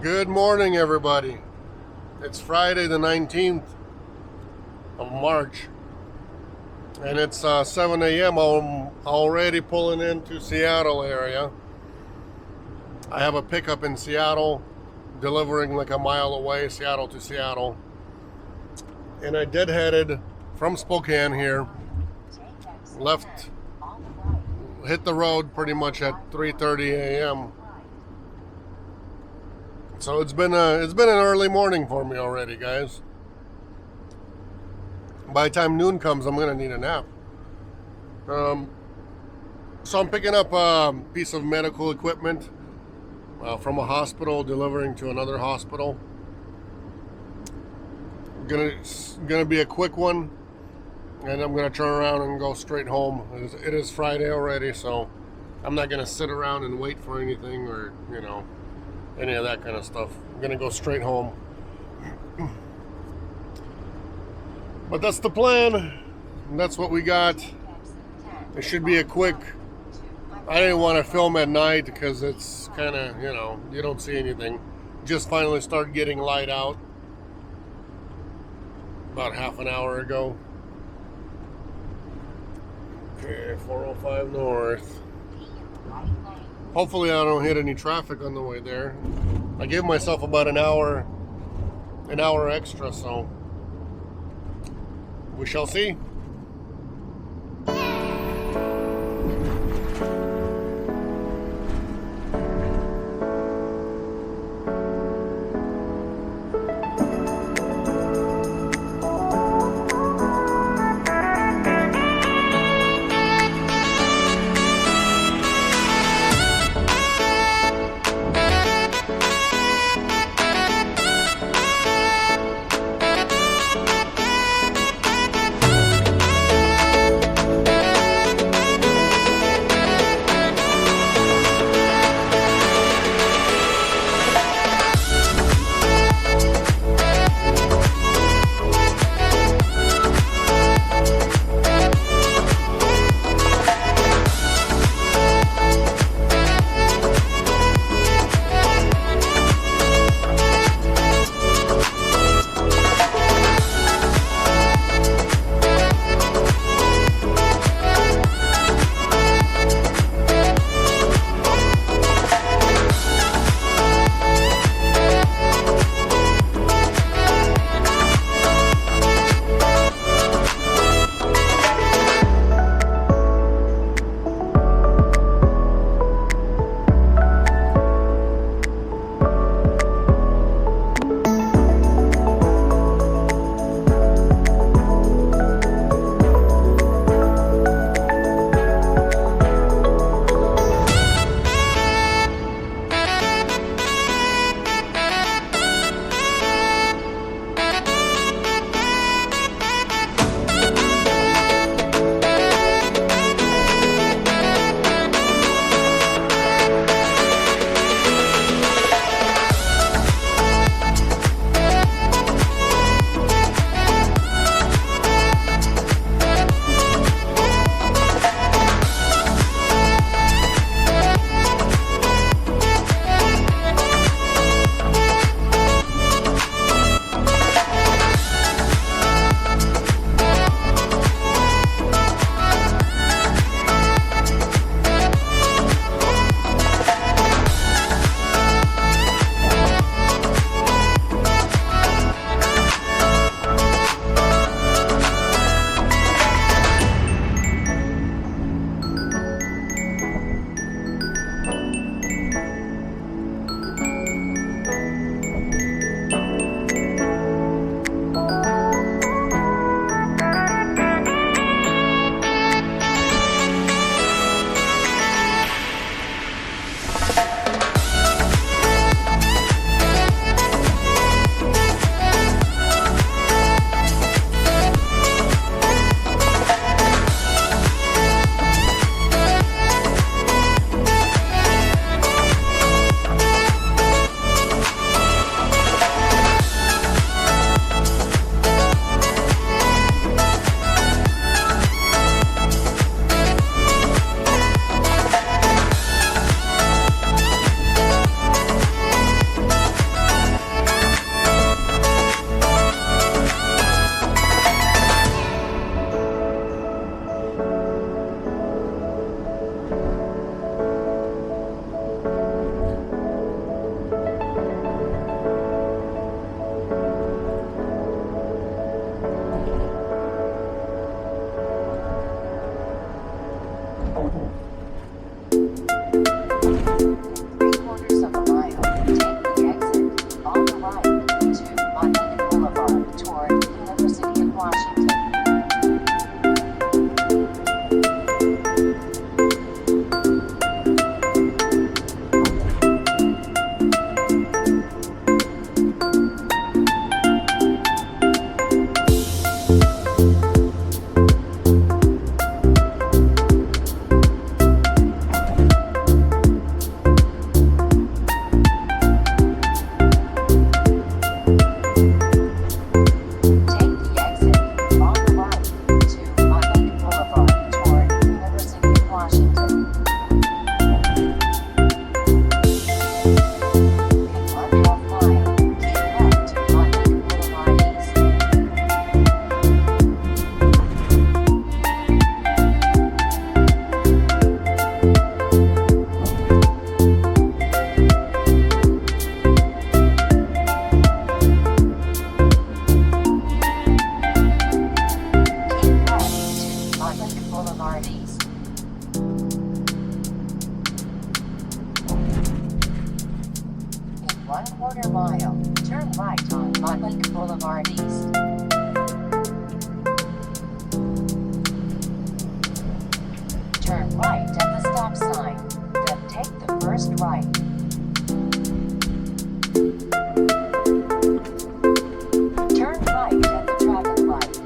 Good morning, everybody. It's Friday the 19th of March, and it's 7 a.m. I'm already pulling into Seattle area. I have a pickup in Seattle, delivering like a mile away, Seattle to Seattle. And I deadheaded from Spokane here, hit the road pretty much at 3:30 a.m. So it's been an early morning for me already, guys. By the time noon comes, I'm gonna need a nap. So I'm picking up a piece of medical equipment from a hospital, delivering to another hospital. Gonna be a quick one, and I'm gonna turn around and go straight home. It is Friday already, so I'm not gonna sit around and wait for anything or any of that kind of stuff. I'm gonna go straight home. But that's the plan. And that's what we got. It should be a quick. I didn't want to film at night because it's kind of, you don't see anything. Just finally started getting light out about half an hour ago. Okay, 405 north. Hopefully I don't hit any traffic on the way there. I gave myself about an hour extra, so we shall see. 1/4 mile, turn right on Montlake Boulevard East. Turn right at the stop sign, then take the first right. Turn right at the traffic light.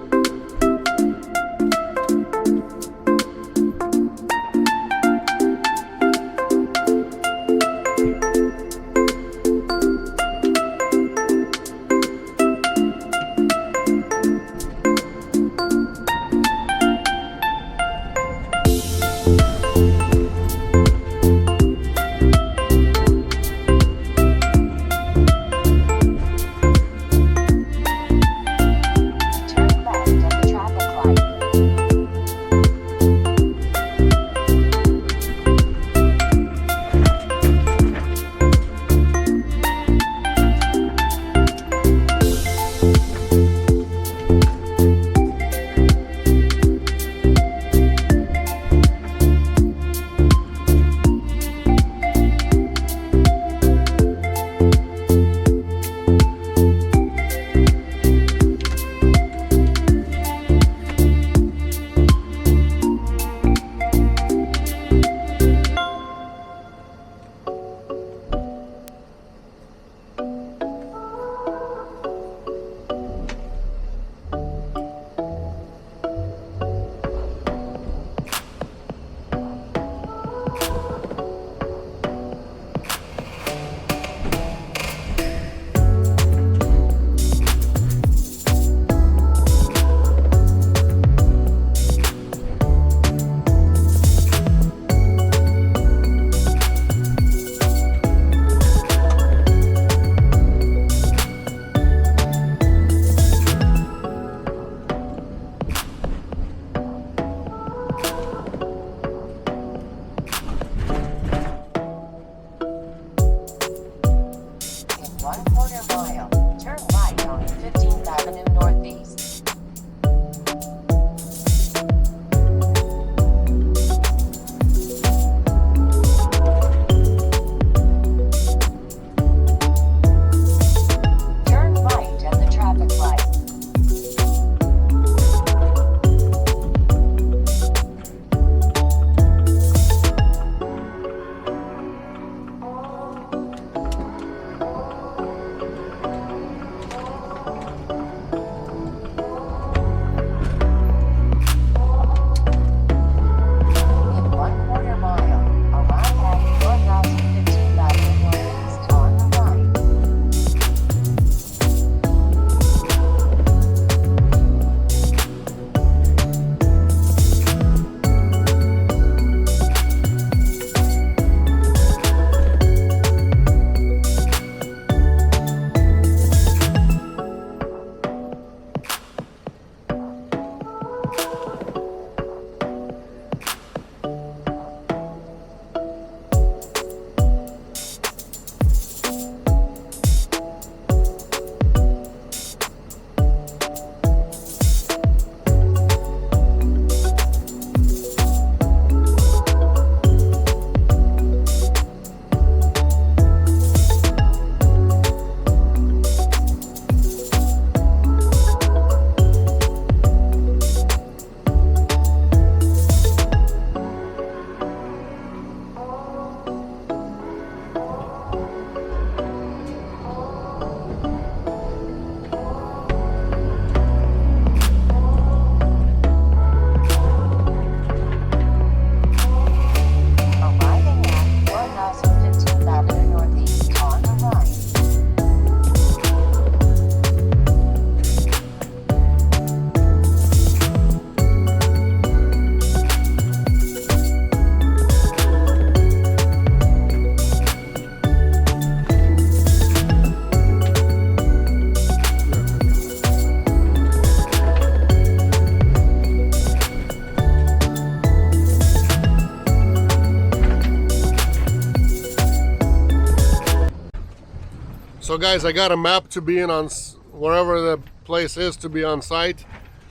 So guys, I got a map to be in on wherever the place is to be on site.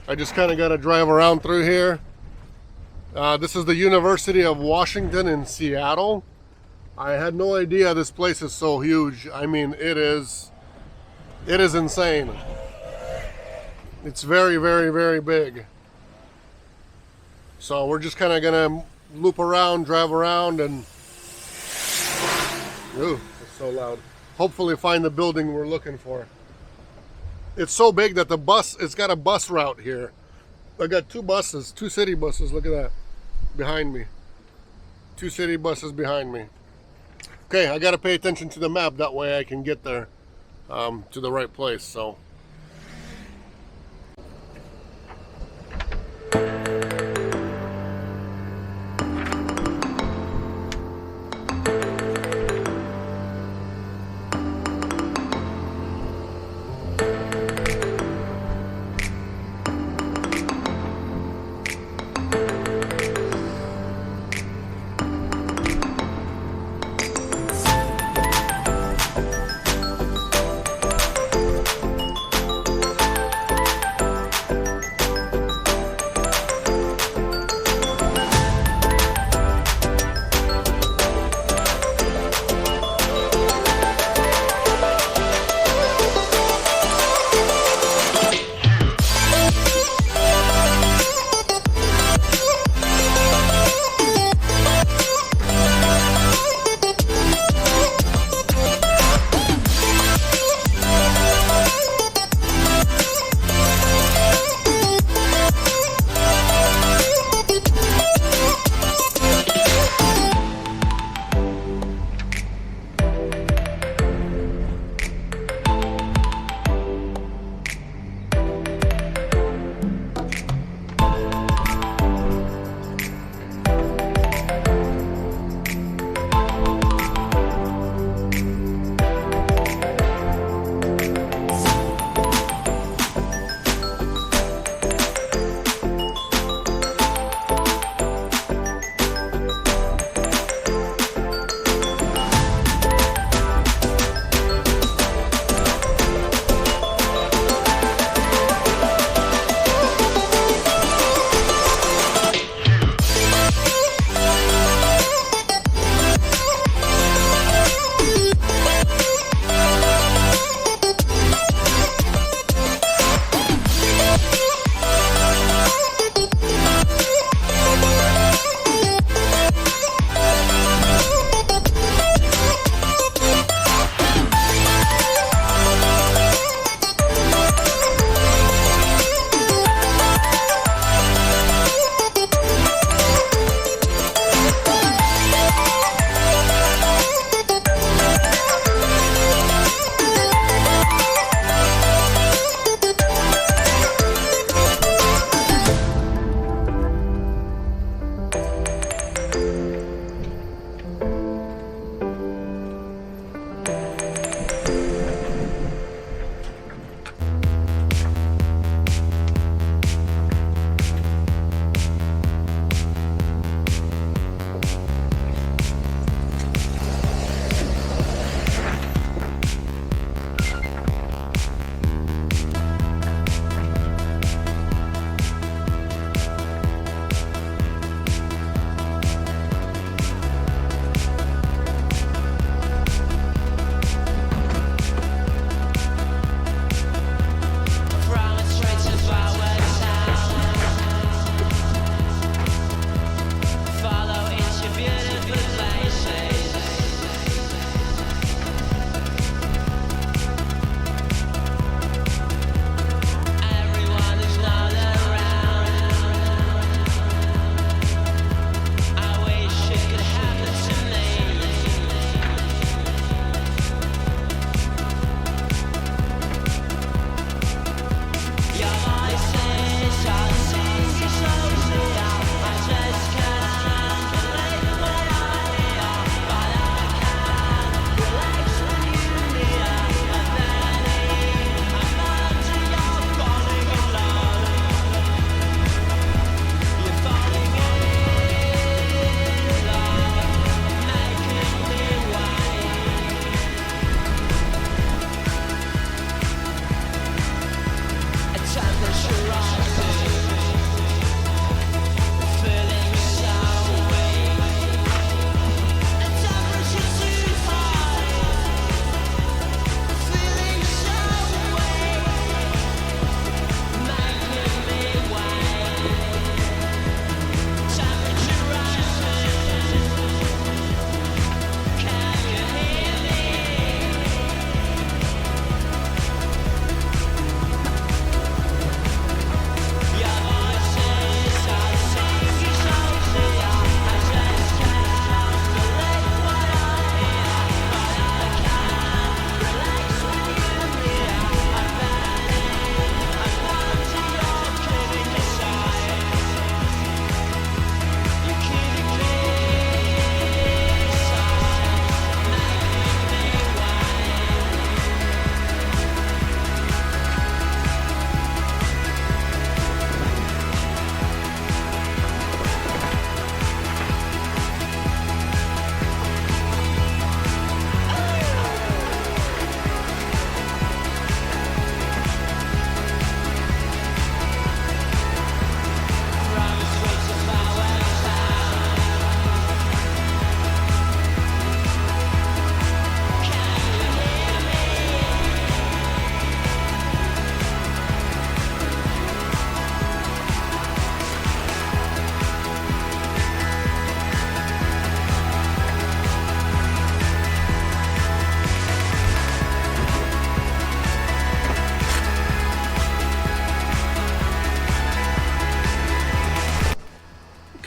I just kind of got to drive around through here. This is the University of Washington in Seattle. I had no idea this place is so huge. I mean, it is insane. It's very, very, very big. So we're just kind of gonna loop around, drive around, and ooh, it's so loud. Hopefully find the building we're looking for. It's so big that it's got a bus route here. I got two buses, two city buses, look at that, behind me. Two city buses behind me. Okay, I gotta pay attention to the map, that way I can get there to the right place, so.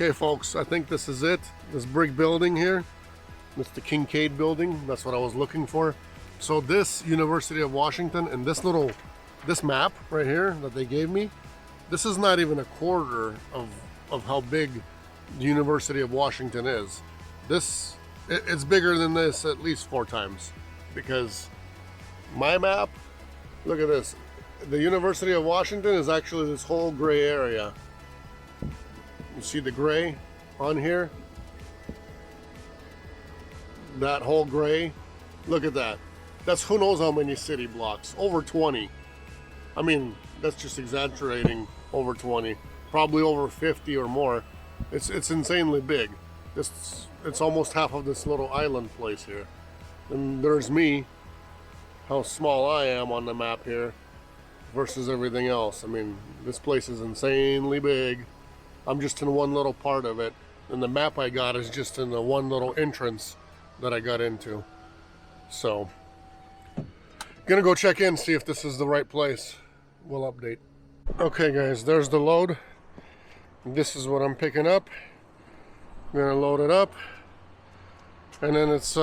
Okay, folks, I think this is it. This brick building here, it's the Kincaid building. That's what I was looking for. So this University of Washington and this map right here that they gave me, this is not even a quarter of how big the University of Washington is. It's bigger than this at least 4 times, because my map, look at this. The University of Washington is actually this whole gray area. You see the gray on here? That whole gray, look at that. That's who knows how many city blocks, over 20. I mean, that's just exaggerating, over 20, probably over 50 or more. It's insanely big. It's almost half of this little island place here. And there's me, how small I am on the map here versus everything else. I mean, this place is insanely big. I'm just in one little part of it, and the map I got is just in the one little entrance that I got into. So, gonna go check in, see if this is the right place. We'll update. Okay guys, there's the load. This is what I'm picking up. I'm gonna load it up, and then it's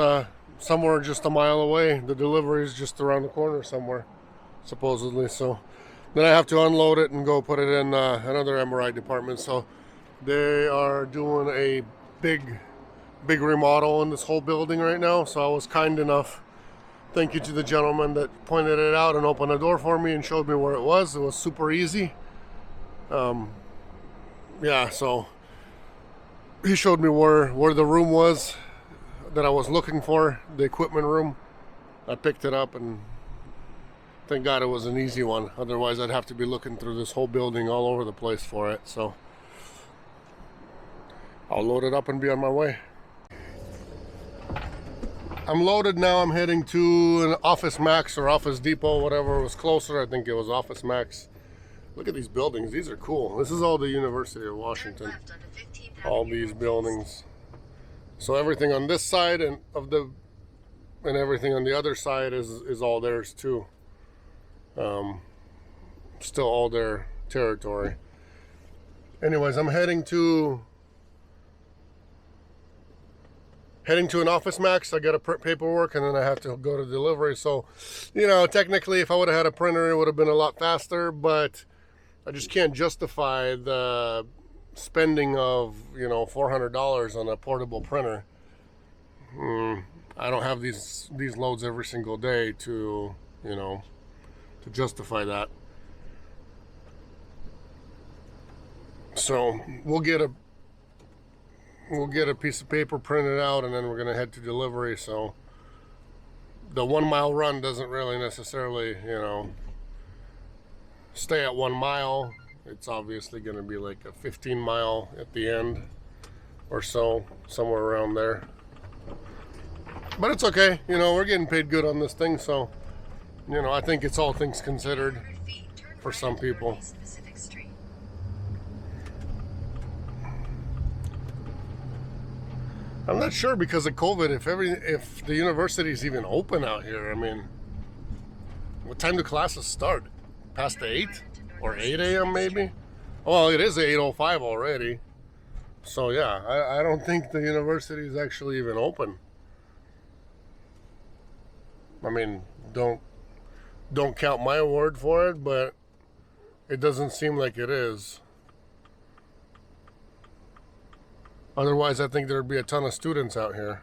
somewhere just a mile away. The delivery is just around the corner somewhere, supposedly. So then I have to unload it and go put it in another MRI department. So they are doing a big remodel in this whole building right now. So I was kind enough, thank you to the gentleman that pointed it out and opened the door for me and showed me where it was. It was super easy. Yeah, so he showed me where the room was that I was looking for, the equipment room. I picked it up, and thank God it was an easy one. Otherwise I'd have to be looking through this whole building all over the place for it. So I'll load it up and be on my way. I'm loaded now. I'm heading to an Office Max or Office Depot, whatever was closer. I think it was Office Max. Look at these buildings. These are cool. This is all the University of Washington. All these buildings. So everything on this side and everything on the other side is all theirs too. Still all their territory. Anyways, I'm heading to an Office Max. I got to print paperwork, and then I have to go to delivery. So, you know, technically if I would have had a printer, it would have been a lot faster, but I just can't justify the spending of, you know, $400 on a portable printer. I don't have these loads every single day to, you know, to justify that. So we'll get a piece of paper printed out, and then we're gonna head to delivery. So the 1 mile run doesn't really necessarily, you know, stay at 1 mile. It's obviously gonna be like a 15 mile at the end or so, somewhere around there. But it's okay, you know, we're getting paid good on this thing, so, you know, I think it's all things considered for some people. I'm not sure because of COVID if the university's even open out here. I mean, what time do classes start? Past 8 or 8 a.m. maybe? Well, it is 8:05 already. So yeah, I don't think the university is actually even open. I mean, don't count my word for it, but it doesn't seem like it is. Otherwise, I think there'd be a ton of students out here.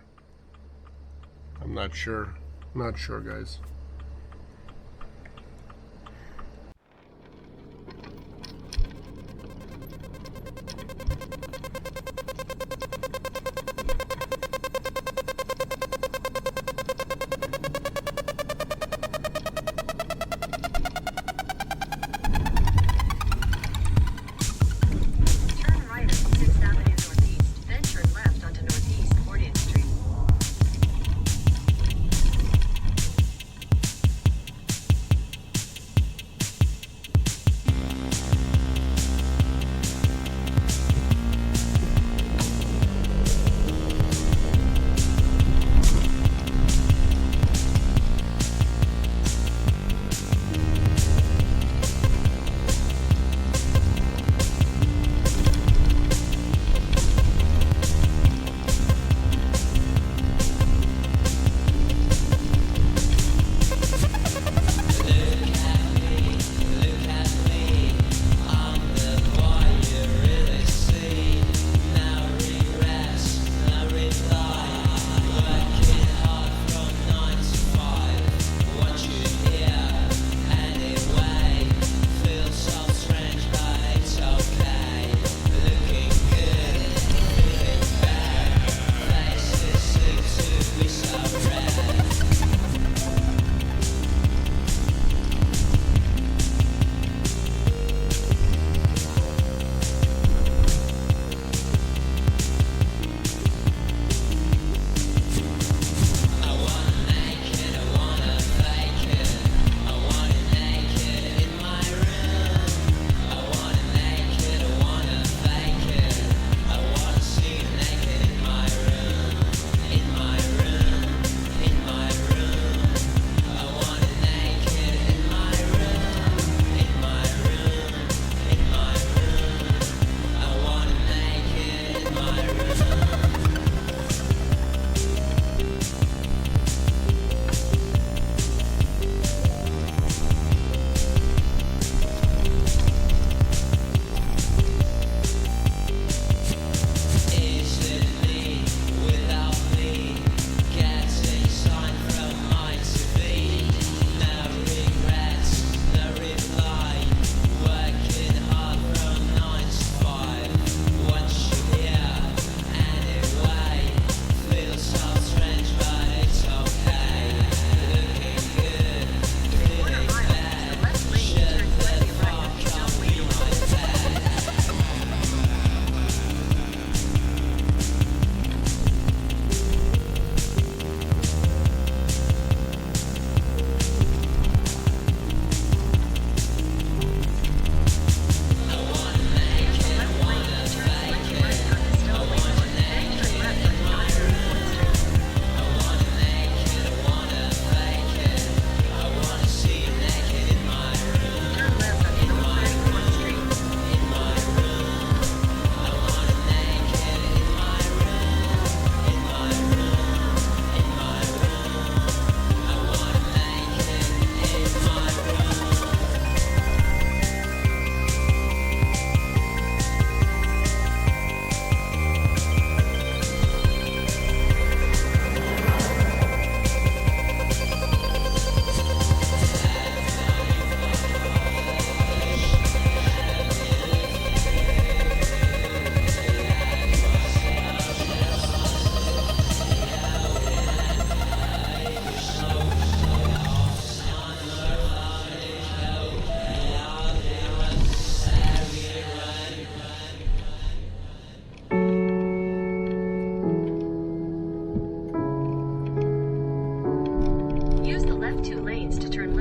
I'm not sure. Not sure, guys.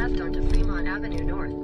left onto Fremont Avenue North.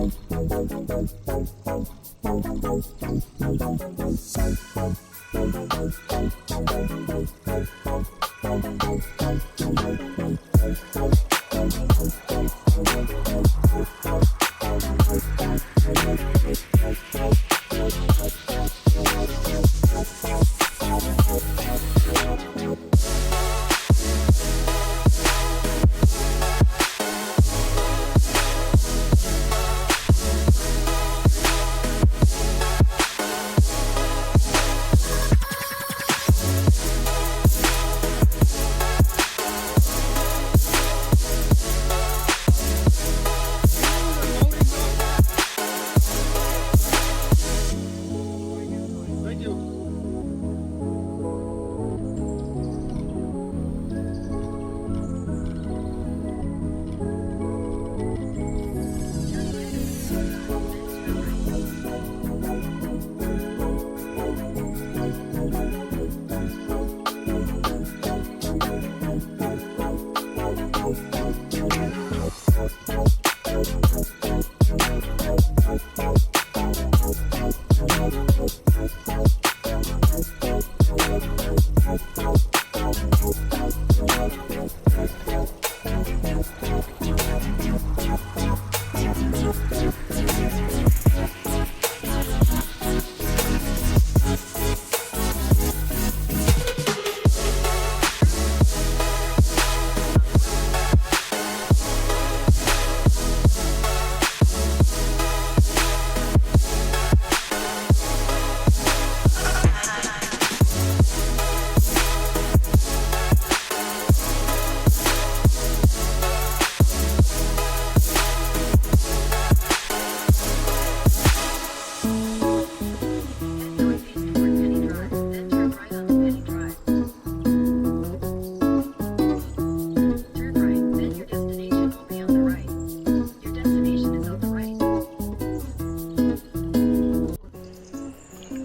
Thank you.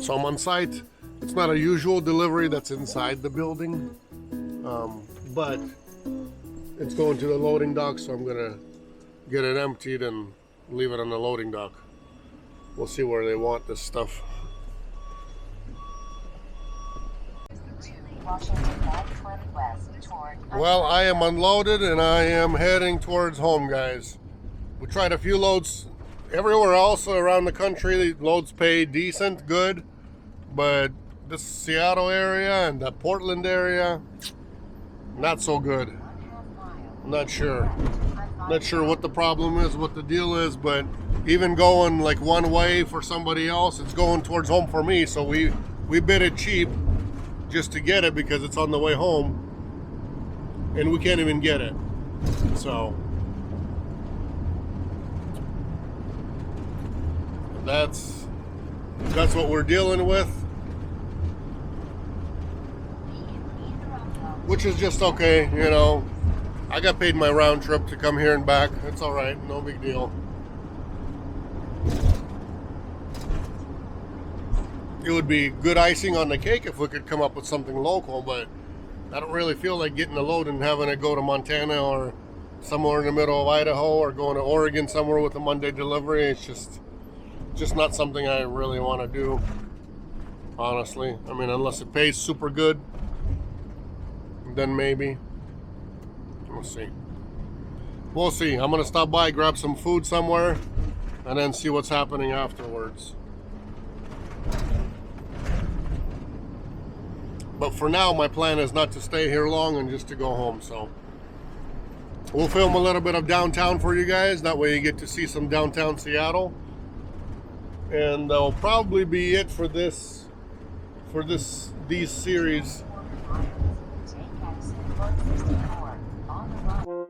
So I'm on site. It's not a usual delivery that's inside the building, but it's going to the loading dock, so I'm gonna get it emptied and leave it on the loading dock. We'll see where they want this stuff. Washington 920 west toward. Well, I am unloaded and I am heading towards home, guys. We tried a few loads everywhere else around the country. The loads pay decent, good, but this Seattle area and the Portland area, not so good. Not sure. Not sure what the problem is, what the deal is, but even going like one way for somebody else, it's going towards home for me. So we bid it cheap just to get it because it's on the way home, and we can't even get it. So that's what we're dealing with, which is just okay, you know. I got paid my round trip to come here and back. It's all right, no big deal. It would be good icing on the cake if we could come up with something local, but I don't really feel like getting a load and having it go to Montana or somewhere in the middle of Idaho or going to Oregon somewhere with a Monday delivery. It's just not something I really want to do, honestly. I mean, unless it pays super good, then maybe. We'll see. We'll see. I'm going to stop by, grab some food somewhere, and then see what's happening afterwards. But for now, my plan is not to stay here long and just to go home. So we'll film a little bit of downtown for you guys. That way you get to see some downtown Seattle. And that'll probably be it for these series. Take exit 164 on the right.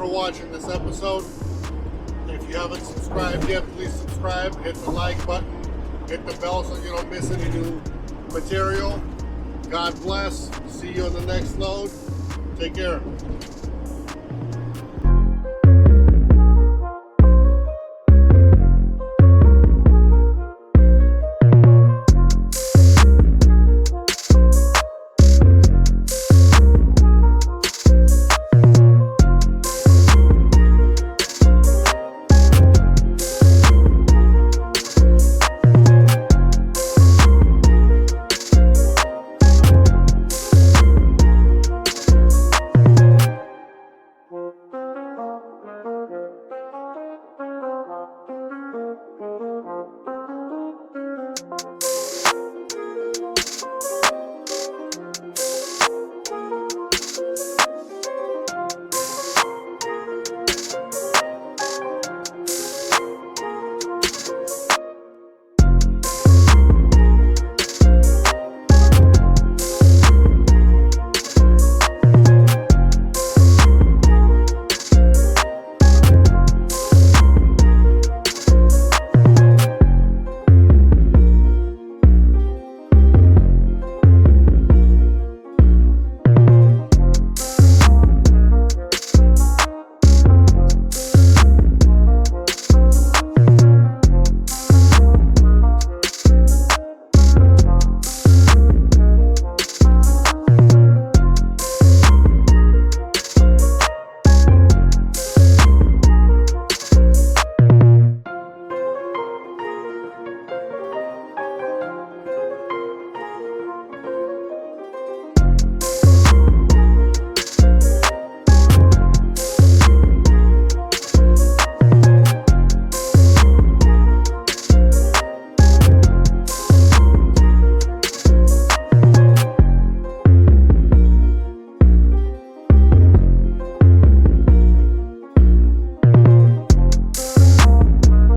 for watching this episode. If you haven't subscribed yet, please subscribe. Hit the like button. Hit the bell so you don't miss any new material. God bless. See you on the next load. Take care.